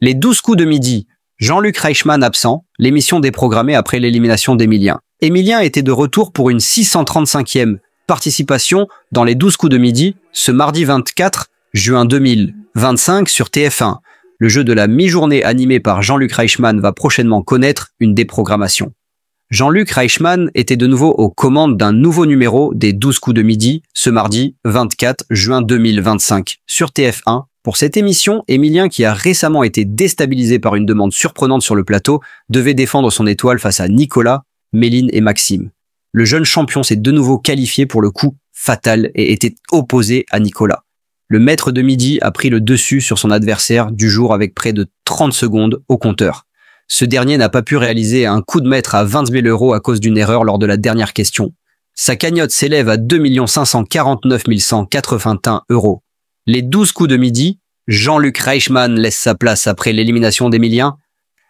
Les 12 coups de midi. Jean-Luc Reichmann absent, l'émission déprogrammée après l'élimination d'Emilien. Emilien était de retour pour une 635e participation dans les 12 coups de midi ce mardi 24 juin 2025 sur TF1. Le jeu de la mi-journée animé par Jean-Luc Reichmann va prochainement connaître une déprogrammation. Jean-Luc Reichmann était de nouveau aux commandes d'un nouveau numéro des 12 coups de midi ce mardi 24 juin 2025 sur TF1. Pour cette émission, Emilien, qui a récemment été déstabilisé par une demande surprenante sur le plateau, devait défendre son étoile face à Nicolas, Méline et Maxime. Le jeune champion s'est de nouveau qualifié pour le coup fatal et était opposé à Nicolas. Le maître de midi a pris le dessus sur son adversaire du jour avec près de 30 secondes au compteur. Ce dernier n'a pas pu réaliser un coup de maître à 20 000 € à cause d'une erreur lors de la dernière question. Sa cagnotte s'élève à 2 549 181 €. Les 12 coups de midi, Jean-Luc Reichmann laisse sa place après l'élimination d'Emilien.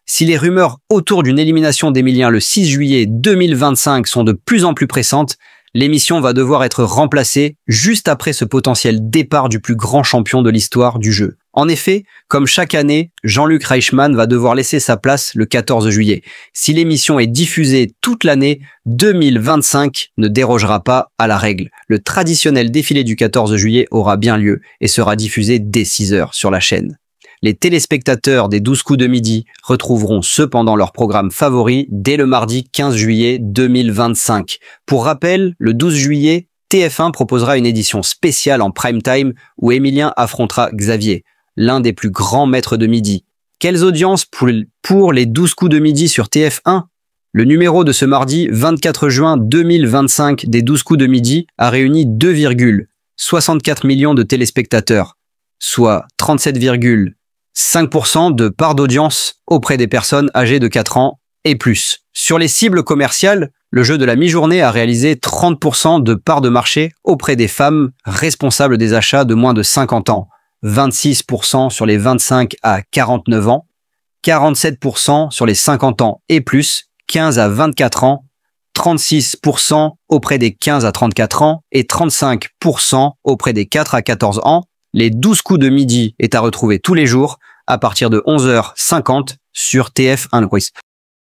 Si les rumeurs autour d'une élimination d'Emilien le 6 juillet 2025 sont de plus en plus pressantes, l'émission va devoir être remplacée juste après ce potentiel départ du plus grand champion de l'histoire du jeu. En effet, comme chaque année, Jean-Luc Reichmann va devoir laisser sa place le 14 juillet. Si l'émission est diffusée toute l'année, 2025 ne dérogera pas à la règle. Le traditionnel défilé du 14 juillet aura bien lieu et sera diffusé dès 6 h sur la chaîne. Les téléspectateurs des 12 coups de midi retrouveront cependant leur programme favori dès le mardi 15 juillet 2025. Pour rappel, le 12 juillet, TF1 proposera une édition spéciale en prime time où Emilien affrontera Xavier, l'un des plus grands maîtres de midi. Quelles audiences pour les 12 coups de midi sur TF1 ? Le numéro de ce mardi 24 juin 2025 des 12 coups de midi a réuni 2,64 millions de téléspectateurs, soit 37,5% de part d'audience auprès des personnes âgées de 4 ans et plus. Sur les cibles commerciales, le jeu de la mi-journée a réalisé 30% de part de marché auprès des femmes responsables des achats de moins de 50 ans, 26% sur les 25 à 49 ans, 47% sur les 50 ans et plus, 15 à 24 ans, 36% auprès des 15 à 34 ans et 35% auprès des 4 à 14 ans. Les 12 coups de midi est à retrouver tous les jours à partir de 11 h 50 sur TF1.